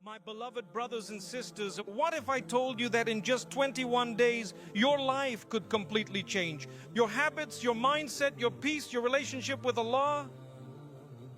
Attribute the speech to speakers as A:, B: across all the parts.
A: My beloved brothers and sisters, what if I told you that in just 21 days, your life could completely change? Your habits, your mindset, your peace, your relationship with Allah?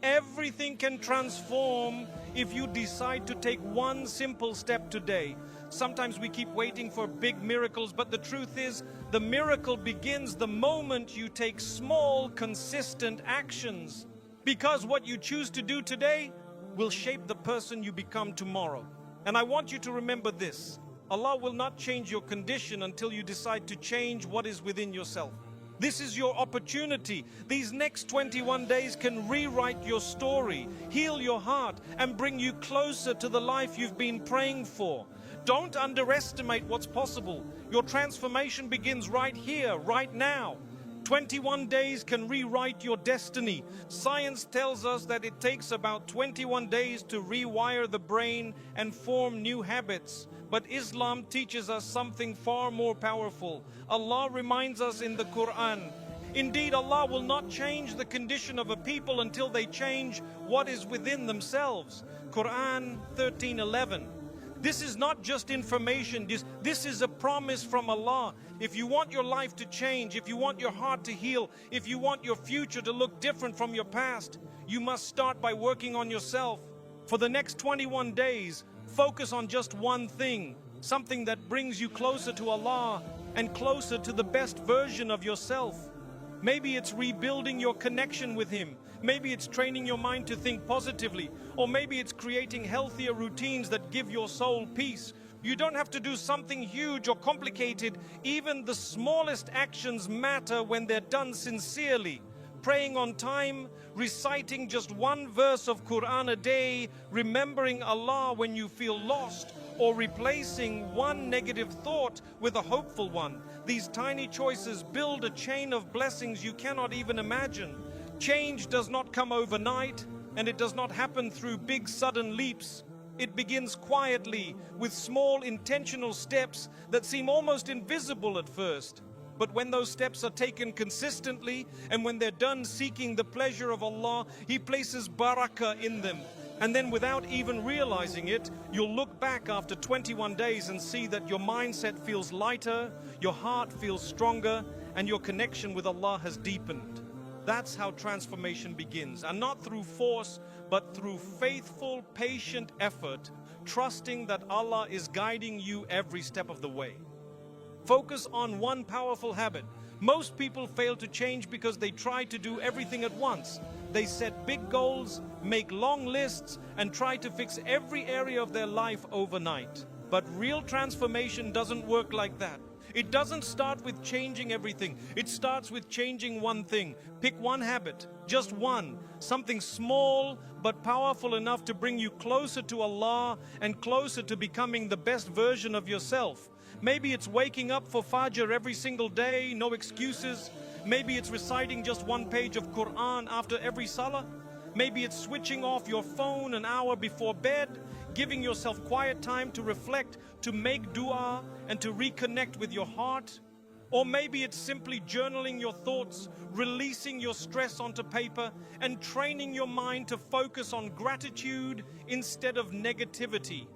A: Everything can transform if you decide to take one simple step today. Sometimes we keep waiting for big miracles, but the truth is, the miracle begins the moment you take small, consistent actions. Because what you choose to do today will shape the person you become tomorrow. And I want you to remember this: Allah will not change your condition until you decide to change what is within yourself. This is your opportunity. These next 21 days can rewrite your story, heal your heart, and bring you closer to the life you've been praying for. Don't underestimate what's possible. Your transformation begins right here, right now. 21 days can rewrite your destiny. Science tells us that it takes about 21 days to rewire the brain and form new habits. But Islam teaches us something far more powerful. Allah reminds us in the Quran, indeed, Allah will not change the condition of a people until they change what is within themselves. Quran 13:11. This is not just information, this is a promise from Allah. If you want your life to change, if you want your heart to heal, if you want your future to look different from your past, you must start by working on yourself. For the next 21 days, focus on just one thing, something that brings you closer to Allah and closer to the best version of yourself. Maybe it's rebuilding your connection with Him. Maybe it's training your mind to think positively. Or maybe it's creating healthier routines that give your soul peace. You don't have to do something huge or complicated. Even the smallest actions matter when they're done sincerely. Praying on time, reciting just one verse of Quran a day, remembering Allah when you feel lost, or replacing one negative thought with a hopeful one. These tiny choices build a chain of blessings you cannot even imagine. Change does not come overnight, and it does not happen through big sudden leaps. It begins quietly with small intentional steps that seem almost invisible at first. But when those steps are taken consistently, and when they're done seeking the pleasure of Allah, He places barakah in them. And then without even realizing it, you'll look back after 21 days and see that your mindset feels lighter, your heart feels stronger, and your connection with Allah has deepened. That's how transformation begins, and not through force, but through faithful, patient effort, trusting that Allah is guiding you every step of the way. Focus on one powerful habit. Most people fail to change because they try to do everything at once. They set big goals, make long lists, and try to fix every area of their life overnight. But real transformation doesn't work like that. It doesn't start with changing everything. It starts with changing one thing. Pick one habit, just one, something small but powerful enough to bring you closer to Allah and closer to becoming the best version of yourself. Maybe it's waking up for Fajr every single day, no excuses. Maybe it's reciting just one page of Quran after every Salah. Maybe it's switching off your phone an hour before bed, giving yourself quiet time to reflect, to make dua, and to reconnect with your heart. Or maybe it's simply journaling your thoughts, releasing your stress onto paper, and training your mind to focus on gratitude instead of negativity.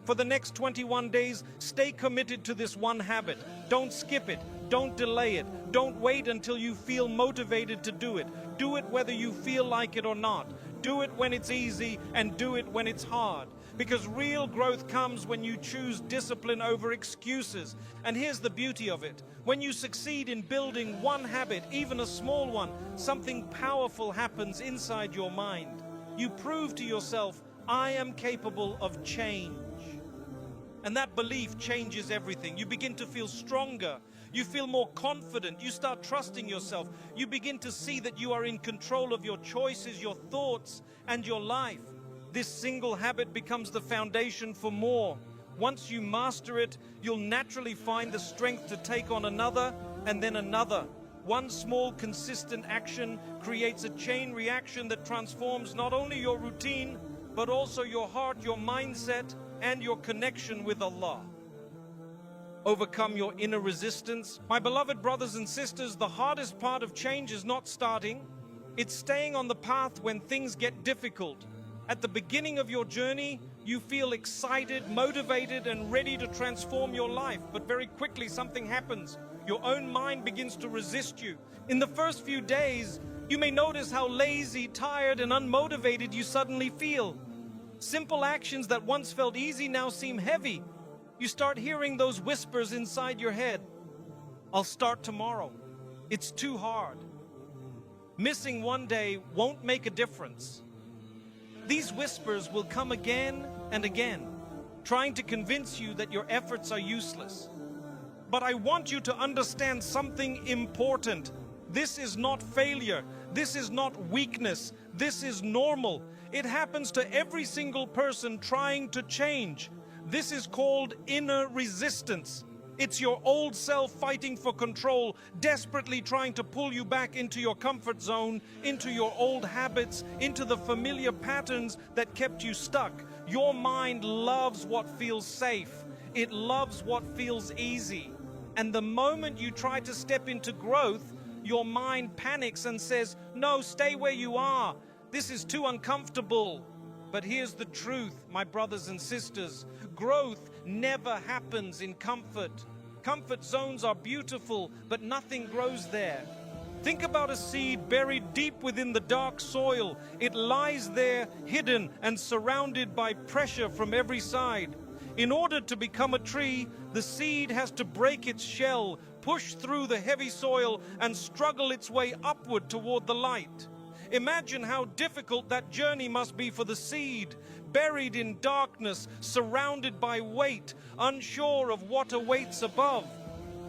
A: For the next 21 days, stay committed to this one habit. Don't skip it. Don't delay it. Don't wait until you feel motivated to do it. Do it whether you feel like it or not. Do it when it's easy and do it when it's hard. Because real growth comes when you choose discipline over excuses. And here's the beauty of it. When you succeed in building one habit, even a small one, something powerful happens inside your mind. You prove to yourself, I am capable of change. And that belief changes everything. You begin to feel stronger. You feel more confident. You start trusting yourself. You begin to see that you are in control of your choices, your thoughts, and your life. This single habit becomes the foundation for more. Once you master it, you'll naturally find the strength to take on another and then another. One small, consistent action creates a chain reaction that transforms not only your routine, but also your heart, your mindset, and your connection with Allah. Overcome your inner resistance. My beloved brothers and sisters, the hardest part of change is not starting. It's staying on the path when things get difficult. At the beginning of your journey, You feel excited, motivated, and ready to transform your life, but very quickly something happens. Your own mind begins to resist you. In the first few days, you may notice how lazy, tired, and unmotivated you suddenly feel. Simple actions that once felt easy now seem heavy. You start hearing those whispers inside your head. I'll start tomorrow. It's too hard. Missing one day won't make a difference. These whispers will come again and again, trying to convince you that your efforts are useless. But I want you to understand something important. This is not failure. This is not weakness. This is normal. It happens to every single person trying to change. This is called inner resistance. It's your old self fighting for control, desperately trying to pull you back into your comfort zone, into your old habits, into the familiar patterns that kept you stuck. Your mind loves what feels safe. It loves what feels easy. And the moment you try to step into growth, your mind panics and says, no, stay where you are. This is too uncomfortable. But here's the truth, my brothers and sisters. Growth never happens in comfort. Comfort zones are beautiful, but nothing grows there. Think about a seed buried deep within the dark soil. It lies there, hidden and surrounded by pressure from every side. In order to become a tree, the seed has to break its shell, push through the heavy soil, and struggle its way upward toward the light. Imagine how difficult that journey must be for the seed, buried in darkness, surrounded by weight, unsure of what awaits above.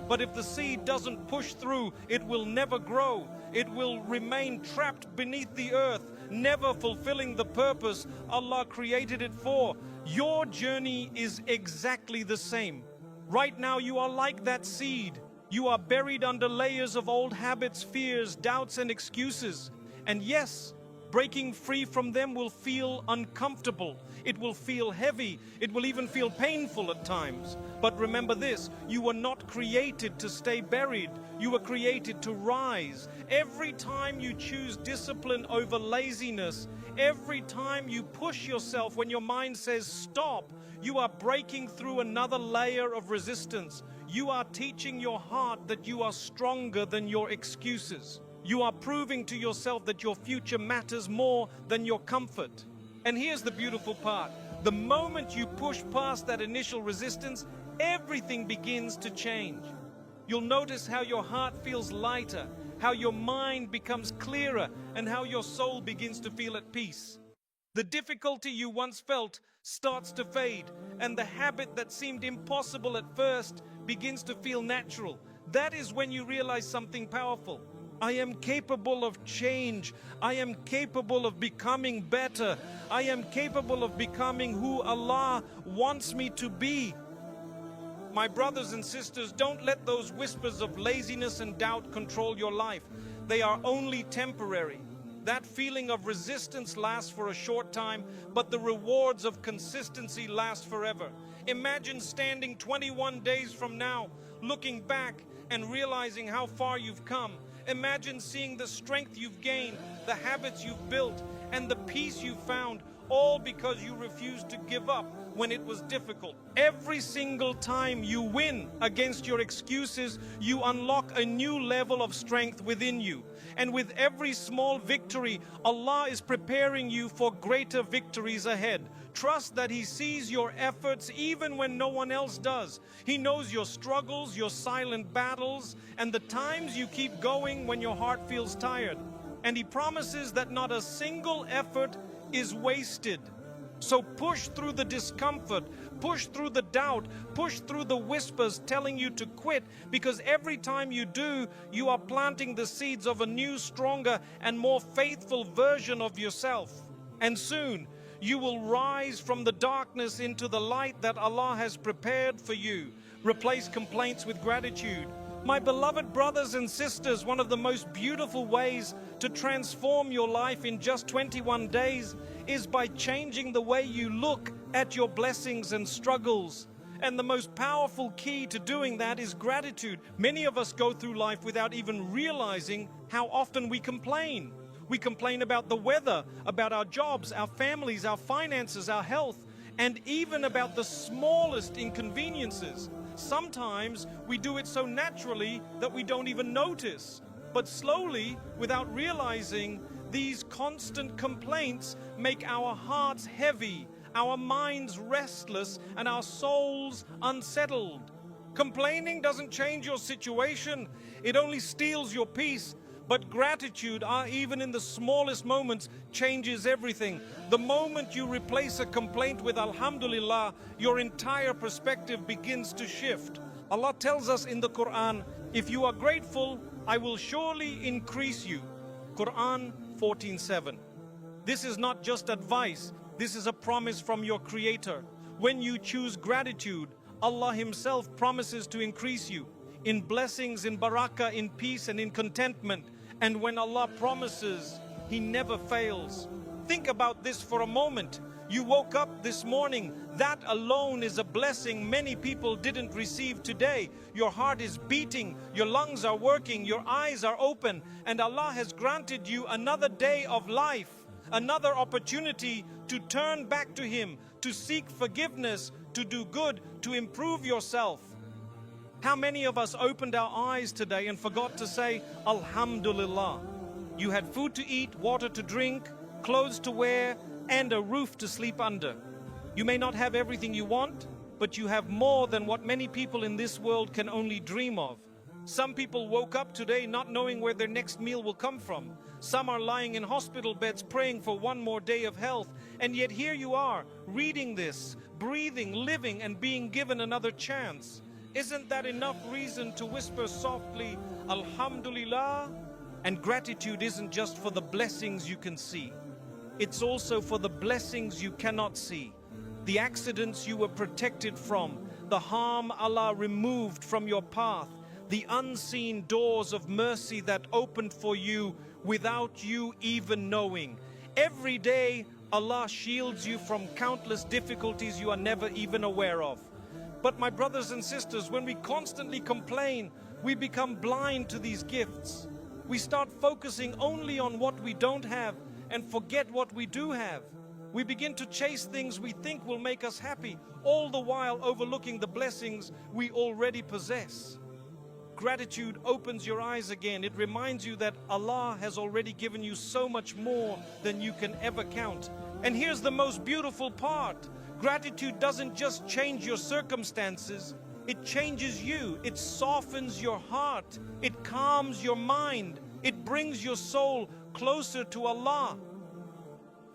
A: But if the seed doesn't push through, it will never grow. It will remain trapped beneath the earth, never fulfilling the purpose Allah created it for. Your journey is exactly the same. Right now you are like that seed. You are buried under layers of old habits, fears, doubts, and excuses. And yes, breaking free from them will feel uncomfortable. It will feel heavy. It will even feel painful at times. But remember this, you were not created to stay buried. You were created to rise. Every time you choose discipline over laziness, every time you push yourself when your mind says stop, you are breaking through another layer of resistance. You are teaching your heart that you are stronger than your excuses. You are proving to yourself that your future matters more than your comfort. And here's the beautiful part. The moment you push past that initial resistance, everything begins to change. You'll notice how your heart feels lighter, how your mind becomes clearer, and how your soul begins to feel at peace. The difficulty you once felt starts to fade, and the habit that seemed impossible at first begins to feel natural. That is when you realize something powerful. I am capable of change. I am capable of becoming better. I am capable of becoming who Allah wants me to be. My brothers and sisters, don't let those whispers of laziness and doubt control your life. They are only temporary. That feeling of resistance lasts for a short time, but the rewards of consistency last forever. Imagine standing 21 days from now, looking back and realizing how far you've come. Imagine seeing the strength you've gained, the habits you've built, and the peace you found, all because you refused to give up when it was difficult. Every single time you win against your excuses, you unlock a new level of strength within you. And with every small victory, Allah is preparing you for greater victories ahead. Trust that He sees your efforts even when no one else does. He knows your struggles, your silent battles, and the times you keep going when your heart feels tired. And He promises that not a single effort is wasted. So push through the discomfort, push through the doubt, push through the whispers telling you to quit, because every time you do, you are planting the seeds of a new, stronger, and more faithful version of yourself. And soon, you will rise from the darkness into the light that Allah has prepared for you. Replace complaints with gratitude. My beloved brothers and sisters, one of the most beautiful ways to transform your life in just 21 days is by changing the way you look at your blessings and struggles. And the most powerful key to doing that is gratitude. Many of us go through life without even realizing how often we complain. We complain about the weather, about our jobs, our families, our finances, our health. and even about the smallest inconveniences. Sometimes we do it so naturally that we don't even notice. But slowly, without realizing, these constant complaints make our hearts heavy, our minds restless, and our souls unsettled. Complaining doesn't change your situation, it only steals your peace. But gratitude, even in the smallest moments, changes everything. The moment you replace a complaint with Alhamdulillah, your entire perspective begins to shift. Allah tells us in the Quran, if you are grateful, I will surely increase you. Quran 14:7. This is not just advice, this is a promise from your Creator. When you choose gratitude, Allah Himself promises to increase you in blessings, in barakah, in peace, and in contentment. And when Allah promises, He never fails. Think about this for a moment. You woke up this morning. That alone is a blessing many people didn't receive today. Your heart is beating, your lungs are working, your eyes are open, and Allah has granted you another day of life, another opportunity to turn back to Him, to seek forgiveness, to do good, to improve yourself. How many of us opened our eyes today and forgot to say, Alhamdulillah? You had food to eat, water to drink, clothes to wear, and a roof to sleep under. You may not have everything you want, but you have more than what many people in this world can only dream of. Some people woke up today not knowing where their next meal will come from. Some are lying in hospital beds praying for one more day of health. And yet here you are, reading this, breathing, living, and being given another chance. Isn't that enough reason to whisper softly, Alhamdulillah? And gratitude isn't just for the blessings you can see. It's also for the blessings you cannot see. The accidents you were protected from, the harm Allah removed from your path, the unseen doors of mercy that opened for you without you even knowing. Every day, Allah shields you from countless difficulties you are never even aware of. But my brothers and sisters, when we constantly complain, we become blind to these gifts. We start focusing only on what we don't have and forget what we do have. We begin to chase things we think will make us happy, all the while overlooking the blessings we already possess. Gratitude opens your eyes again. It reminds you that Allah has already given you so much more than you can ever count. And here's the most beautiful part. Gratitude doesn't just change your circumstances, it changes you. It softens your heart. It calms your mind. It brings your soul closer to Allah.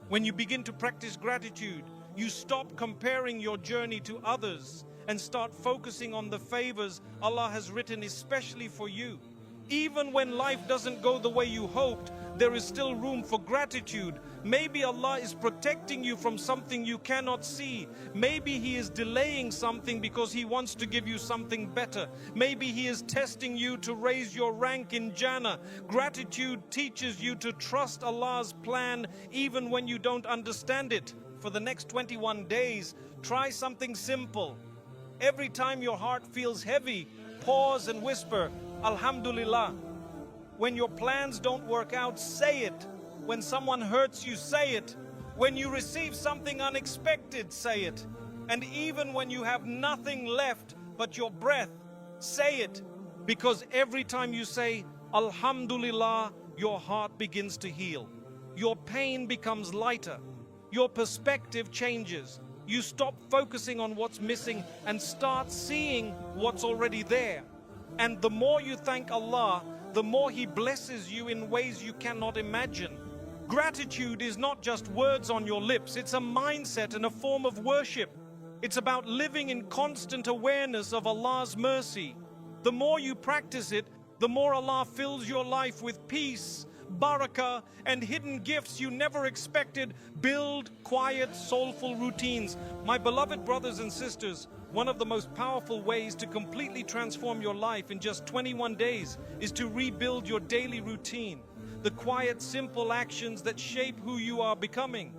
A: When you begin to practice gratitude, you stop comparing your journey to others and start focusing on the favors Allah has written especially for you. Even when life doesn't go the way you hoped, there is still room for gratitude. Maybe Allah is protecting you from something you cannot see. Maybe He is delaying something because He wants to give you something better. Maybe He is testing you to raise your rank in Jannah. Gratitude teaches you to trust Allah's plan even when you don't understand it. For the next 21 days, try something simple. Every time your heart feels heavy, pause and whisper, Alhamdulillah. When your plans don't work out, say it. When someone hurts you, say it. When you receive something unexpected, say it. And even when you have nothing left but your breath, say it. Because every time you say, Alhamdulillah, your heart begins to heal. Your pain becomes lighter. Your perspective changes. You stop focusing on what's missing and start seeing what's already there. And the more you thank Allah, the more He blesses you in ways you cannot imagine. Gratitude is not just words on your lips, it's a mindset and a form of worship. It's about living in constant awareness of Allah's mercy. The more you practice it, the more Allah fills your life with peace, barakah, and hidden gifts you never expected. Build quiet, soulful routines. My beloved brothers and sisters, one of the most powerful ways to completely transform your life in just 21 days is to rebuild your daily routine. The quiet, simple actions that shape who you are becoming.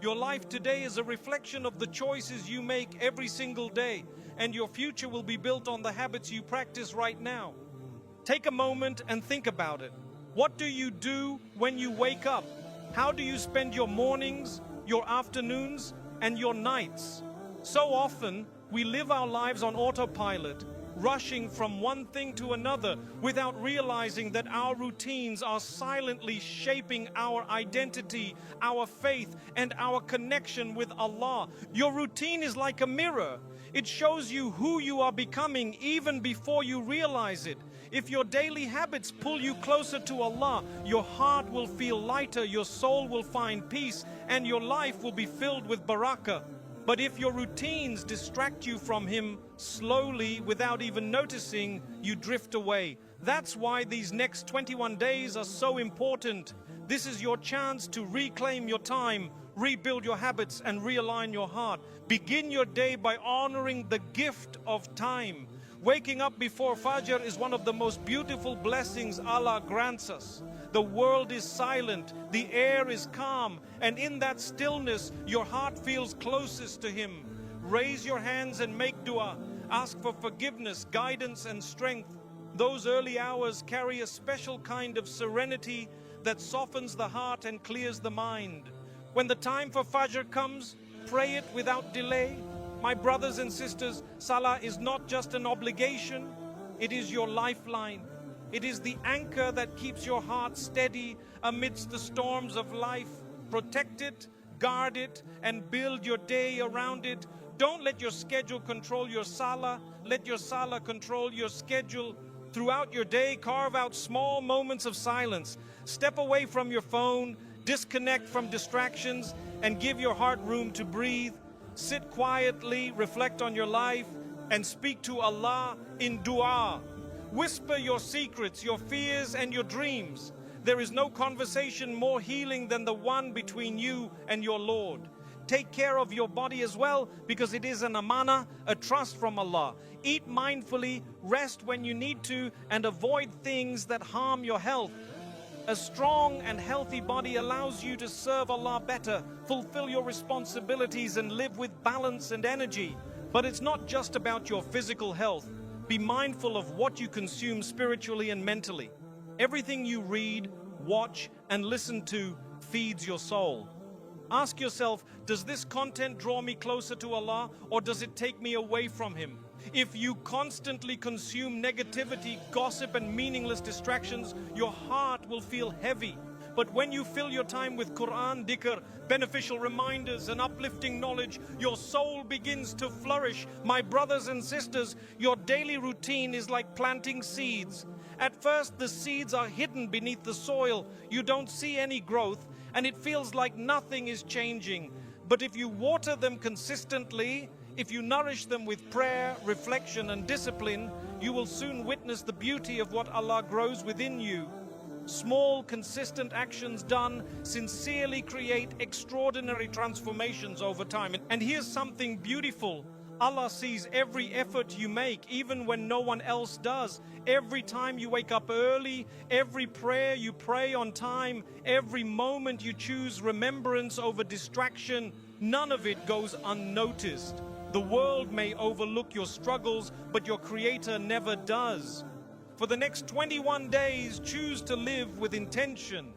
A: Your life today is a reflection of the choices you make every single day, and your future will be built on the habits you practice right now. Take a moment and think about it. What do you do when you wake up? How do you spend your mornings, your afternoons, and your nights. So often, we live our lives on autopilot, rushing from one thing to another without realizing that our routines are silently shaping our identity, our faith, and our connection with Allah. Your routine is like a mirror. It shows you who you are becoming even before you realize it. If your daily habits pull you closer to Allah, your heart will feel lighter, your soul will find peace, and your life will be filled with barakah. But if your routines distract you from Him, slowly, without even noticing, you drift away. That's why these next 21 days are so important. This is your chance to reclaim your time, rebuild your habits, and realign your heart. Begin your day by honoring the gift of time. Waking up before Fajr is one of the most beautiful blessings Allah grants us. The world is silent, the air is calm, and in that stillness, your heart feels closest to Him. Raise your hands and make dua. Ask for forgiveness, guidance, and strength. Those early hours carry a special kind of serenity that softens the heart and clears the mind. When the time for Fajr comes, pray it without delay. My brothers and sisters, Salah is not just an obligation, it is your lifeline. It is the anchor that keeps your heart steady amidst the storms of life. Protect it, guard it, and build your day around it. Don't let your schedule control your Salah. Let your Salah control your schedule. Throughout your day, carve out small moments of silence. Step away from your phone, disconnect from distractions, and give your heart room to breathe. Sit quietly, reflect on your life, and speak to Allah in dua. Whisper your secrets, your fears, and your dreams. There is no conversation more healing than the one between you and your Lord. Take care of your body as well, because it is an amana, a trust from Allah. Eat mindfully, rest when you need to, and avoid things that harm your health. A strong and healthy body allows you to serve Allah better, fulfill your responsibilities, and live with balance and energy. But it's not just about your physical health. Be mindful of what you consume spiritually and mentally. Everything you read, watch, and listen to feeds your soul. Ask yourself, does this content draw me closer to Allah, or does it take me away from Him? If you constantly consume negativity, gossip, and meaningless distractions, your heart will feel heavy. But when you fill your time with Quran, dhikr, beneficial reminders, and uplifting knowledge, your soul begins to flourish. My brothers and sisters, your daily routine is like planting seeds. At first, the seeds are hidden beneath the soil. You don't see any growth, and it feels like nothing is changing. But if you water them consistently, if you nourish them with prayer, reflection, and discipline, you will soon witness the beauty of what Allah grows within you. Small, consistent actions done sincerely create extraordinary transformations over time. And here's something beautiful. Allah sees every effort you make, even when no one else does. Every time you wake up early, every prayer you pray on time, every moment you choose remembrance over distraction, none of it goes unnoticed. The world may overlook your struggles, but your Creator never does. For the next 21 days, choose to live with intention.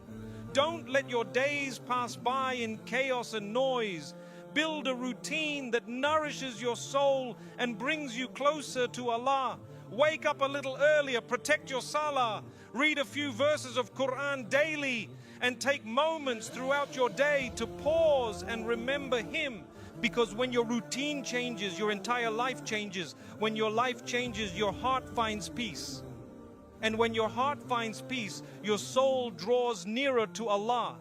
A: Don't let your days pass by in chaos and noise. Build a routine that nourishes your soul and brings you closer to Allah. Wake up a little earlier, protect your salah, read a few verses of Quran daily, and take moments throughout your day to pause and remember Him. Because when your routine changes, your entire life changes. When your life changes, your heart finds peace. And when your heart finds peace, your soul draws nearer to Allah.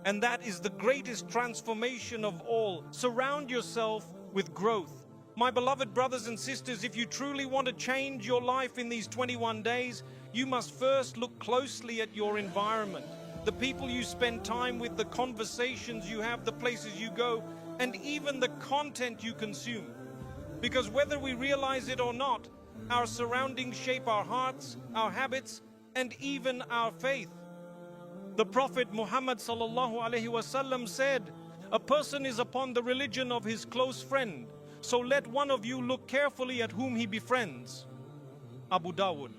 A: And that is the greatest transformation of all. Surround yourself with growth. My beloved brothers and sisters, if you truly want to change your life in these 21 days, you must first look closely at your environment. The people you spend time with, the conversations you have, the places you go, and even the content you consume. Because whether we realize it or not, our surroundings shape our hearts, our habits, and even our faith. The Prophet Muhammad ﷺ said, "A person is upon the religion of his close friend, so let one of you look carefully at whom he befriends." Abu Dawud.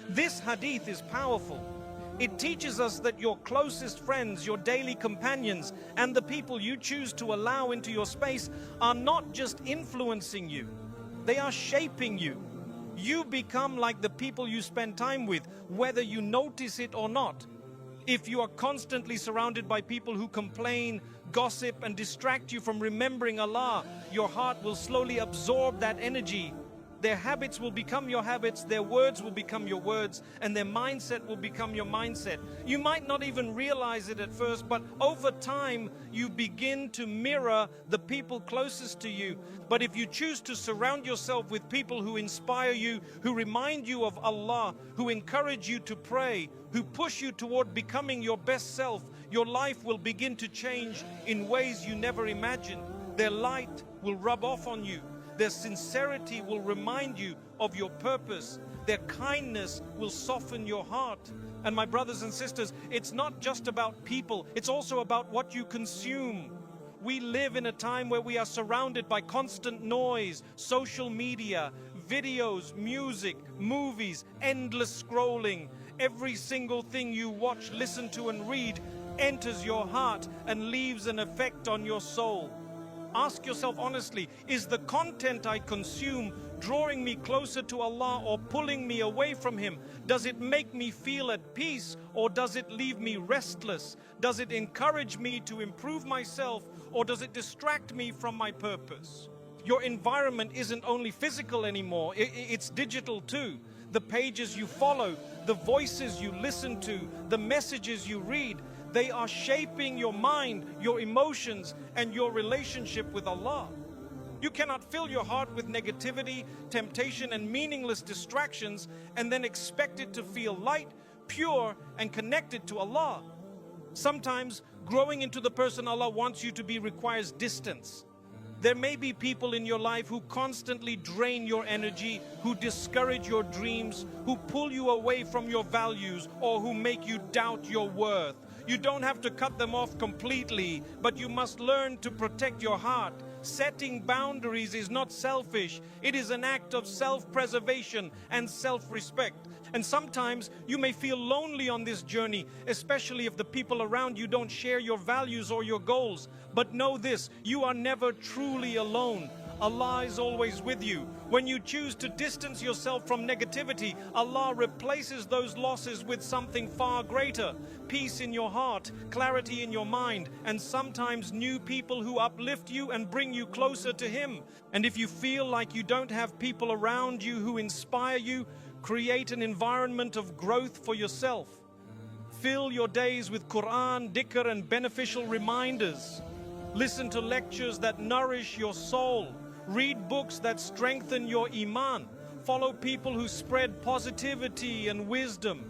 A: This hadith is powerful. It teaches us that your closest friends, your daily companions, and the people you choose to allow into your space are not just influencing you, they are shaping you. You become like the people you spend time with, whether you notice it or not. If you are constantly surrounded by people who complain, gossip, and distract you from remembering Allah, your heart will slowly absorb that energy. Their habits will become your habits, their words will become your words, and their mindset will become your mindset. You might not even realize it at first, but over time, you begin to mirror the people closest to you. But if you choose to surround yourself with people who inspire you, who remind you of Allah, who encourage you to pray, who push you toward becoming your best self, your life will begin to change in ways you never imagined. Their light will rub off on you. Their sincerity will remind you of your purpose. Their kindness will soften your heart. And my brothers and sisters, it's not just about people, it's also about what you consume. We live in a time where we are surrounded by constant noise, social media, videos, music, movies, endless scrolling. Every single thing you watch, listen to, and read enters your heart and leaves an effect on your soul. Ask yourself honestly, is the content I consume drawing me closer to Allah or pulling me away from Him? Does it make me feel at peace or does it leave me restless? Does it encourage me to improve myself or does it distract me from my purpose? Your environment isn't only physical anymore, it's digital too. The pages you follow, the voices you listen to, the messages you read, they are shaping your mind, your emotions, and your relationship with Allah. You cannot fill your heart with negativity, temptation, and meaningless distractions and then expect it to feel light, pure, and connected to Allah. Sometimes growing into the person Allah wants you to be requires distance. There may be people in your life who constantly drain your energy, who discourage your dreams, who pull you away from your values, or who make you doubt your worth. You don't have to cut them off completely, but you must learn to protect your heart. Setting boundaries is not selfish. It is an act of self-preservation and self-respect. And sometimes you may feel lonely on this journey, especially if the people around you don't share your values or your goals. But know this, you are never truly alone. Allah is always with you. When you choose to distance yourself from negativity, Allah replaces those losses with something far greater. Peace in your heart, clarity in your mind, and sometimes new people who uplift you and bring you closer to Him. And if you feel like you don't have people around you who inspire you, create an environment of growth for yourself. Fill your days with Quran, dhikr, and beneficial reminders. Listen to lectures that nourish your soul. Read books that strengthen your iman. Follow people who spread positivity and wisdom.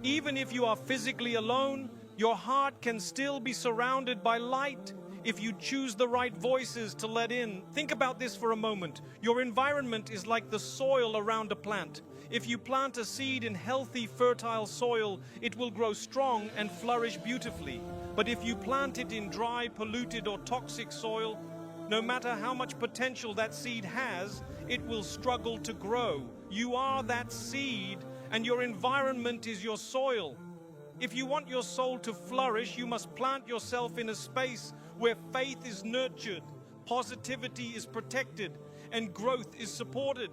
A: Even if you are physically alone, your heart can still be surrounded by light if you choose the right voices to let in. Think about this for a moment. Your environment is like the soil around a plant. If you plant a seed in healthy, fertile soil, it will grow strong and flourish beautifully. But if you plant it in dry, polluted, or toxic soil, no matter how much potential that seed has, it will struggle to grow. You are that seed, and your environment is your soil. If you want your soul to flourish, you must plant yourself in a space where faith is nurtured, positivity is protected, and growth is supported.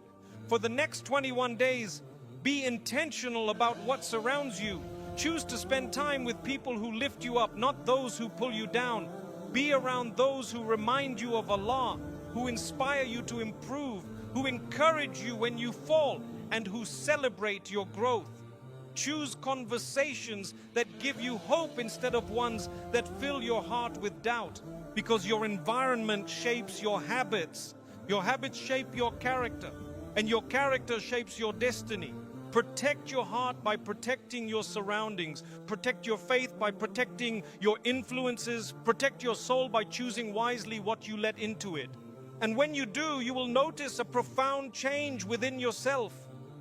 A: For the next 21 days, be intentional about what surrounds you. Choose to spend time with people who lift you up, not those who pull you down. Be around those who remind you of Allah, who inspire you to improve, who encourage you when you fall, and who celebrate your growth. Choose conversations that give you hope instead of ones that fill your heart with doubt, because your environment shapes your habits. Your habits shape your character, and your character shapes your destiny. Protect your heart by protecting your surroundings. Protect your faith by protecting your influences. Protect your soul by choosing wisely what you let into it. And when you do, you will notice a profound change within yourself.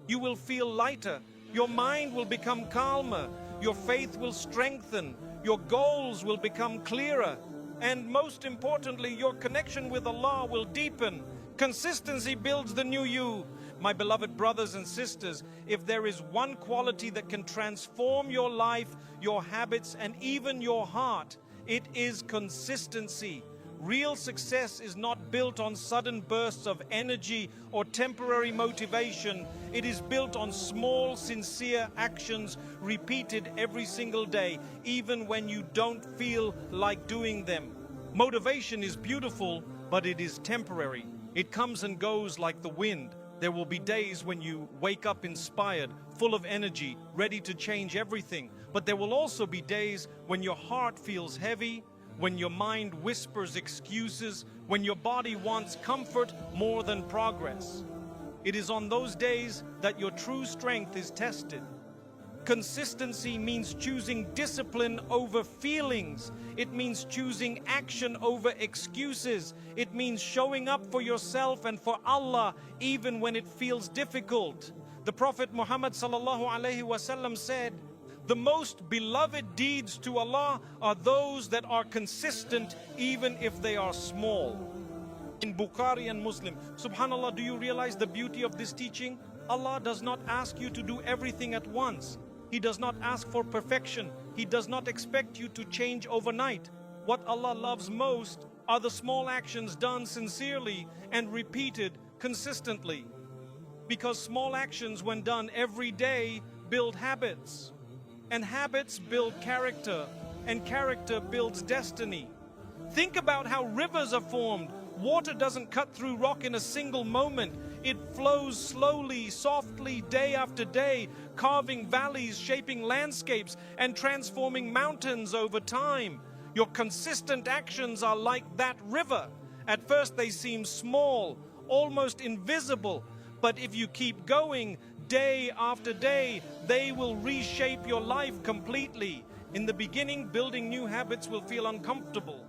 A: You will feel lighter. Your mind will become calmer. Your faith will strengthen. Your goals will become clearer. And most importantly, your connection with Allah will deepen. Consistency builds the new you. My beloved brothers and sisters, if there is one quality that can transform your life, your habits, and even your heart, it is consistency. Real success is not built on sudden bursts of energy or temporary motivation. It is built on small, sincere actions repeated every single day, even when you don't feel like doing them. Motivation is beautiful, but it is temporary. It comes and goes like the wind. There will be days when you wake up inspired, full of energy, ready to change everything. But there will also be days when your heart feels heavy, when your mind whispers excuses, when your body wants comfort more than progress. It is on those days that your true strength is tested. Consistency means choosing discipline over feelings. It means choosing action over excuses. It means showing up for yourself and for Allah even when it feels difficult. The Prophet Muhammad ﷺ said, "The most beloved deeds to Allah are those that are consistent even if they are small." In Bukhari and Muslim. Subhanallah, do you realize the beauty of this teaching? Allah does not ask you to do everything at once. He does not ask for perfection. He does not expect you to change overnight. What Allah loves most are the small actions done sincerely and repeated consistently. Because small actions, when done every day, build habits. And habits build character. And character builds destiny. Think about how rivers are formed. Water doesn't cut through rock in a single moment. It flows slowly, softly, day after day, carving valleys, shaping landscapes, and transforming mountains over time. Your consistent actions are like that river. At first they seem small, almost invisible, but if you keep going, day after day, they will reshape your life completely. In the beginning, building new habits will feel uncomfortable.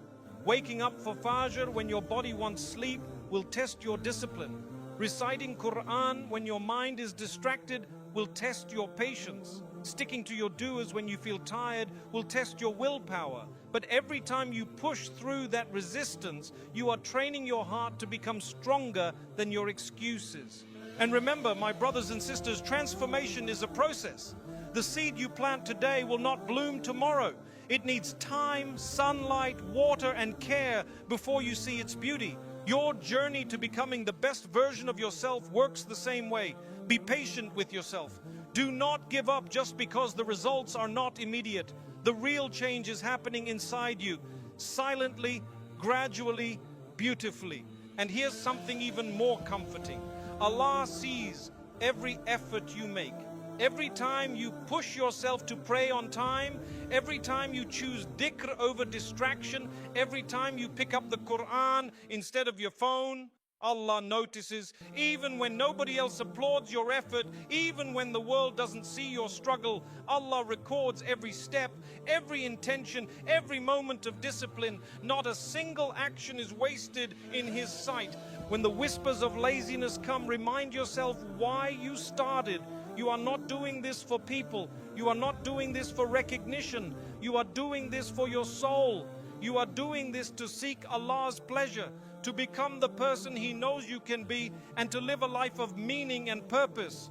A: Waking up for Fajr when your body wants sleep will test your discipline. Reciting Quran when your mind is distracted will test your patience. Sticking to your doers when you feel tired will test your willpower. But every time you push through that resistance, you are training your heart to become stronger than your excuses. And remember, my brothers and sisters, transformation is a process. The seed you plant today will not bloom tomorrow. It needs time, sunlight, water, and care before you see its beauty. Your journey to becoming the best version of yourself works the same way. Be patient with yourself. Do not give up just because the results are not immediate. The real change is happening inside you, silently, gradually, beautifully. And here's something even more comforting. Allah sees every effort you make. Every time you push yourself to pray on time, every time you choose dhikr over distraction, every time you pick up the Quran instead of your phone, Allah notices. Even when nobody else applauds your effort, even when the world doesn't see your struggle, Allah records every step, every intention, every moment of discipline. Not a single action is wasted in His sight. When the whispers of laziness come, remind yourself why you started. You are not doing this for people. You are not doing this for recognition. You are doing this for your soul. You are doing this to seek Allah's pleasure, to become the person He knows you can be, and to live a life of meaning and purpose.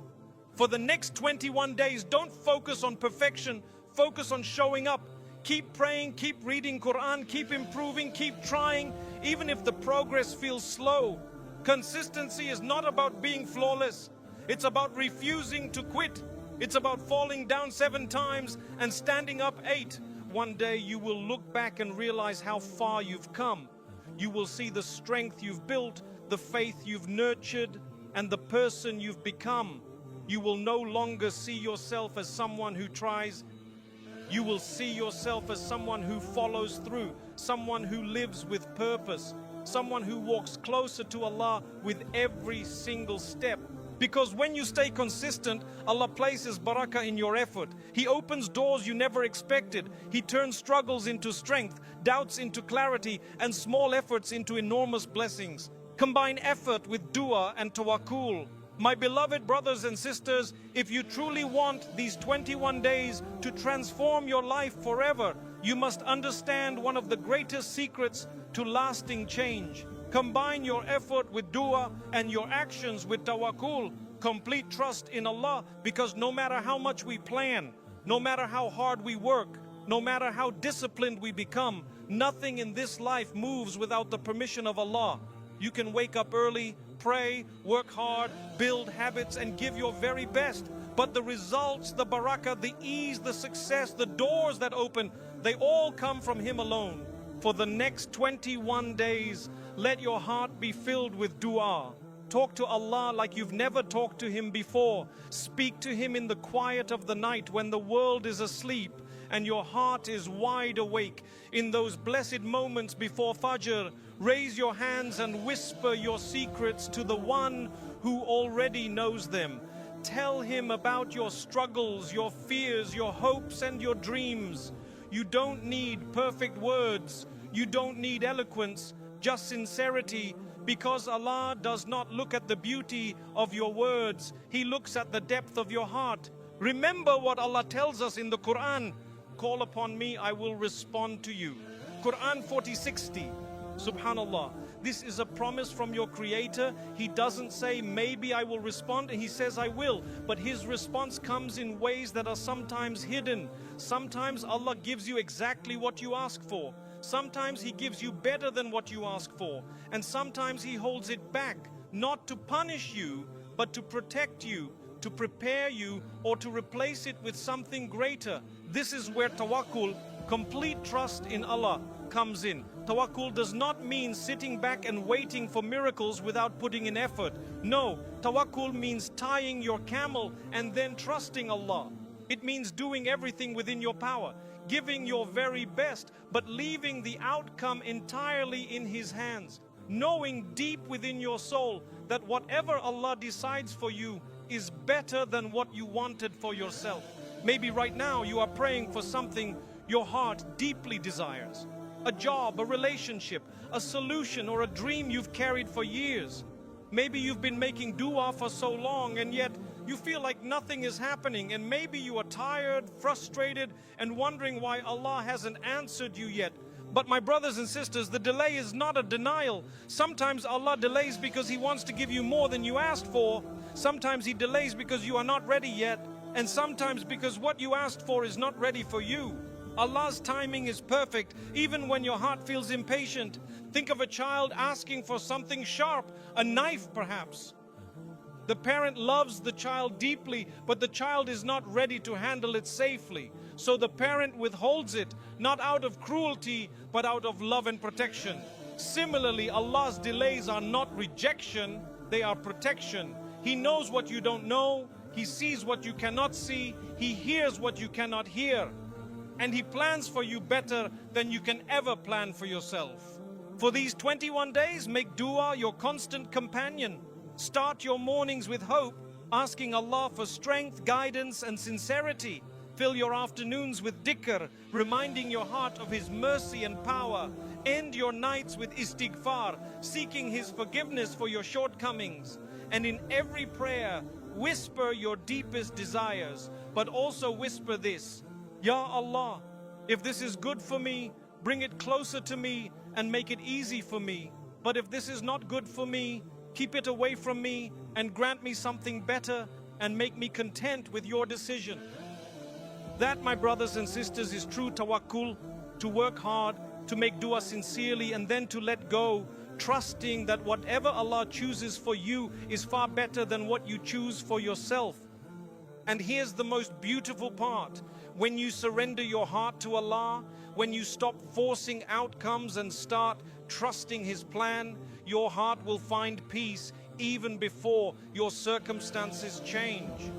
A: For the next 21 days, don't focus on perfection. Focus on showing up. Keep praying, keep reading Quran, keep improving, keep trying, even if the progress feels slow. Consistency is not about being flawless. It's about refusing to quit. It's about falling down 7 times and standing up 8. One day you will look back and realize how far you've come. You will see the strength you've built, the faith you've nurtured, and the person you've become. You will no longer see yourself as someone who tries. You will see yourself as someone who follows through, someone who lives with purpose, someone who walks closer to Allah with every single step. Because when you stay consistent, Allah places barakah in your effort. He opens doors you never expected. He turns struggles into strength, doubts into clarity, and small efforts into enormous blessings. Combine effort with dua and tawakkul. My beloved brothers and sisters, if you truly want these 21 days to transform your life forever, you must understand one of the greatest secrets to lasting change: Combine your effort with dua and your actions with tawakkul. Complete trust in Allah, because no matter how much we plan, no matter how hard we work, no matter how disciplined we become, nothing in this life moves without the permission of Allah. You can wake up early, pray, work hard, build habits, and give your very best. But the results, the barakah, the ease, the success, the doors that open, they all come from Him alone. For the next 21 days, let your heart be filled with dua. Talk to Allah like you've never talked to Him before. Speak to Him in the quiet of the night when the world is asleep and your heart is wide awake. In those blessed moments before Fajr, raise your hands and whisper your secrets to the one who already knows them. Tell Him about your struggles, your fears, your hopes and your dreams. You don't need perfect words. You don't need eloquence, just sincerity, because Allah does not look at the beauty of your words. He looks at the depth of your heart. Remember what Allah tells us in the Quran. Call upon me, I will respond to you. Quran 40:60. Subhanallah. This is a promise from your Creator. He doesn't say, maybe I will respond. He says, I will. But His response comes in ways that are sometimes hidden. Sometimes Allah gives you exactly what you ask for. Sometimes He gives you better than what you ask for. And sometimes He holds it back, not to punish you, but to protect you, to prepare you, or to replace it with something greater. This is where tawakkul, complete trust in Allah, comes in. Tawakkul does not mean sitting back and waiting for miracles without putting in effort. No, tawakkul means tying your camel and then trusting Allah. It means doing everything within your power, giving your very best, but leaving the outcome entirely in His hands. Knowing deep within your soul that whatever Allah decides for you is better than what you wanted for yourself. Maybe right now you are praying for something your heart deeply desires. A job, a relationship, a solution, or a dream you've carried for years. Maybe you've been making dua for so long and yet you feel like nothing is happening, and maybe you are tired, frustrated, and wondering why Allah hasn't answered you yet. But my brothers and sisters, the delay is not a denial. Sometimes Allah delays because He wants to give you more than you asked for. Sometimes He delays because you are not ready yet. And sometimes because what you asked for is not ready for you. Allah's timing is perfect, even when your heart feels impatient. Think of a child asking for something sharp, a knife perhaps. The parent loves the child deeply, but the child is not ready to handle it safely. So the parent withholds it, not out of cruelty, but out of love and protection. Similarly, Allah's delays are not rejection, they are protection. He knows what you don't know, He sees what you cannot see, He hears what you cannot hear. And He plans for you better than you can ever plan for yourself. For these 21 days, make dua your constant companion. Start your mornings with hope, asking Allah for strength, guidance, and sincerity. Fill your afternoons with dhikr, reminding your heart of His mercy and power. End your nights with istighfar, seeking His forgiveness for your shortcomings. And in every prayer, whisper your deepest desires, but also whisper this: Ya Allah, if this is good for me, bring it closer to me and make it easy for me. But if this is not good for me, keep it away from me and grant me something better and make me content with your decision. That, my brothers and sisters, is true tawakkul, to work hard, to make dua sincerely, and then to let go, trusting that whatever Allah chooses for you is far better than what you choose for yourself. And here's the most beautiful part. When you surrender your heart to Allah, when you stop forcing outcomes and start trusting His plan, your heart will find peace even before your circumstances change.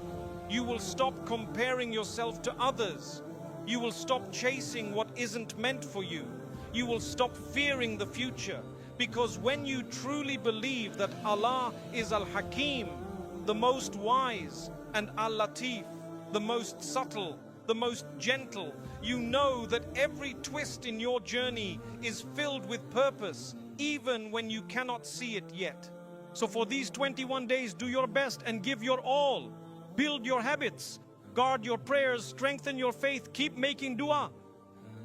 A: You will stop comparing yourself to others. You will stop chasing what isn't meant for you. You will stop fearing the future. Because when you truly believe that Allah is Al-Hakim, the most wise, and Al-Latif, the most subtle, the most gentle, you know that every twist in your journey is filled with purpose, even when you cannot see it yet. So for these 21 days, do your best and give your all. Build your habits, guard your prayers, strengthen your faith, keep making dua.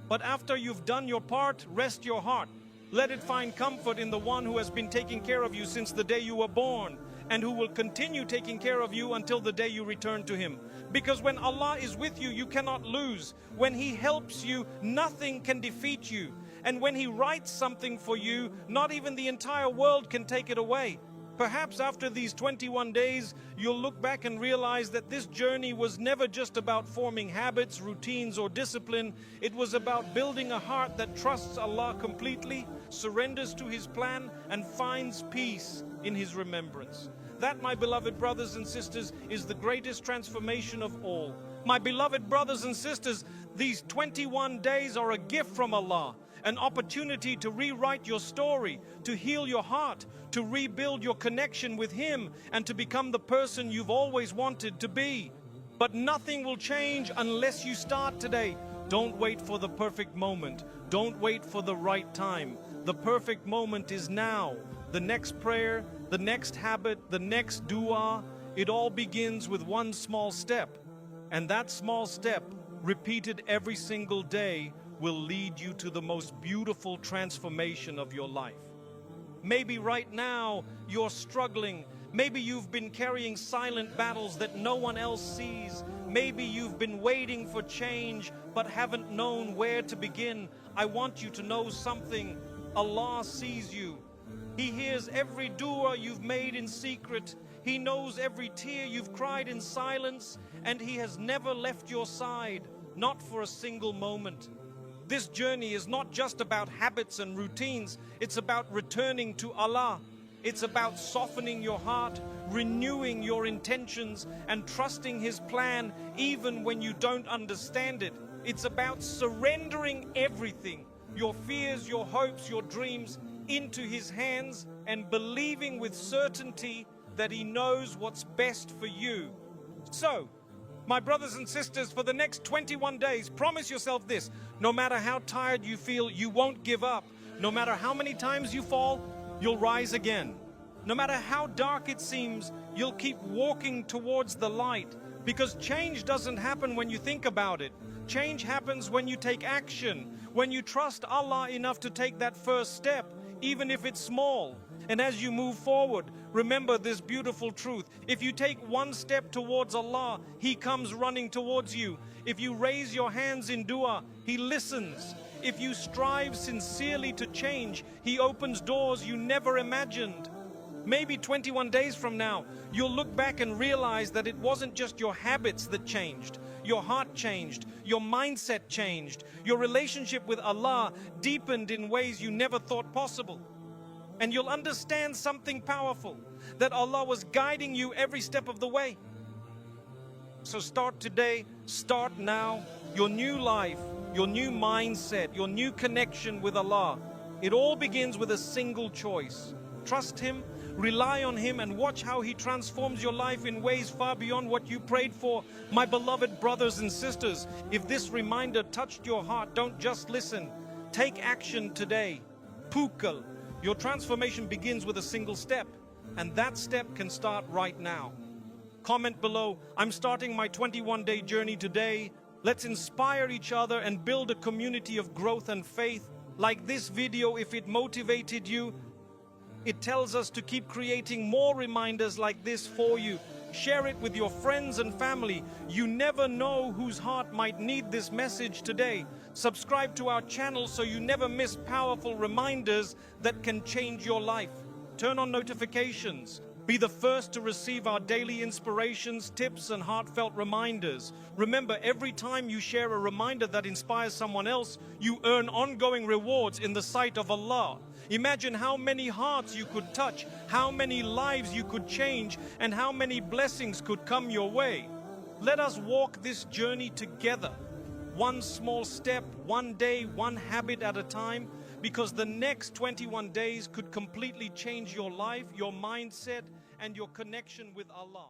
A: But after you've done your part, rest your heart. Let it find comfort in the one who has been taking care of you since the day you were born, and who will continue taking care of you until the day you return to Him. Because when Allah is with you, you cannot lose. When He helps you, nothing can defeat you. And when He writes something for you, not even the entire world can take it away. Perhaps after these 21 days, you'll look back and realize that this journey was never just about forming habits, routines, or discipline. It was about building a heart that trusts Allah completely, surrenders to His plan, and finds peace in His remembrance. That, my beloved brothers and sisters, is the greatest transformation of all. My beloved brothers and sisters, these 21 days are a gift from Allah, an opportunity to rewrite your story, to heal your heart, to rebuild your connection with Him, and to become the person you've always wanted to be. But nothing will change unless you start today. Don't wait for the perfect moment. Don't wait for the right time. The perfect moment is now. The next prayer, the next habit, the next dua, it all begins with one small step. And that small step, repeated every single day, will lead you to the most beautiful transformation of your life. Maybe right now you're struggling. Maybe you've been carrying silent battles that no one else sees. Maybe you've been waiting for change but haven't known where to begin. I want you to know something. Allah sees you. He hears every dua you've made in secret. He knows every tear you've cried in silence, and He has never left your side, not for a single moment. This journey is not just about habits and routines. It's about returning to Allah. It's about softening your heart, renewing your intentions, and trusting His plan even when you don't understand it. It's about surrendering everything, your fears, your hopes, your dreams, into His hands, and believing with certainty that He knows what's best for you. So, my brothers and sisters, for the next 21 days, promise yourself this: no matter how tired you feel, you won't give up. No matter how many times you fall, you'll rise again. No matter how dark it seems, you'll keep walking towards the light. Because change doesn't happen when you think about it. Change happens when you take action, when you trust Allah enough to take that first step, even if it's small. And as you move forward, remember this beautiful truth. If you take one step towards Allah, He comes running towards you. If you raise your hands in dua, He listens. If you strive sincerely to change, He opens doors you never imagined. Maybe 21 days from now, you'll look back and realize that it wasn't just your habits that changed. Your heart changed, your mindset changed, your relationship with Allah deepened in ways you never thought possible. And you'll understand something powerful, that Allah was guiding you every step of the way. So start today, start now. Your new life, your new mindset, your new connection with Allah, it all begins with a single choice. Trust Him, rely on Him, and watch how He transforms your life in ways far beyond what you prayed for. My beloved brothers and sisters, if this reminder touched your heart, don't just listen. Take action today. Tawakkul. Your transformation begins with a single step, and that step can start right now. Comment below, I'm starting my 21-day journey today. Let's inspire each other and build a community of growth and faith. Like this video, if it motivated you, it tells us to keep creating more reminders like this for you. Share it with your friends and family. You never know whose heart might need this message today. Subscribe to our channel so you never miss powerful reminders that can change your life. Turn on notifications. Be the first to receive our daily inspirations, tips, and heartfelt reminders. Remember, every time you share a reminder that inspires someone else, you earn ongoing rewards in the sight of Allah. Imagine how many hearts you could touch, how many lives you could change, and how many blessings could come your way. Let us walk this journey together. One small step, one day, one habit at a time, because the next 21 days could completely change your life, your mindset, and your connection with Allah.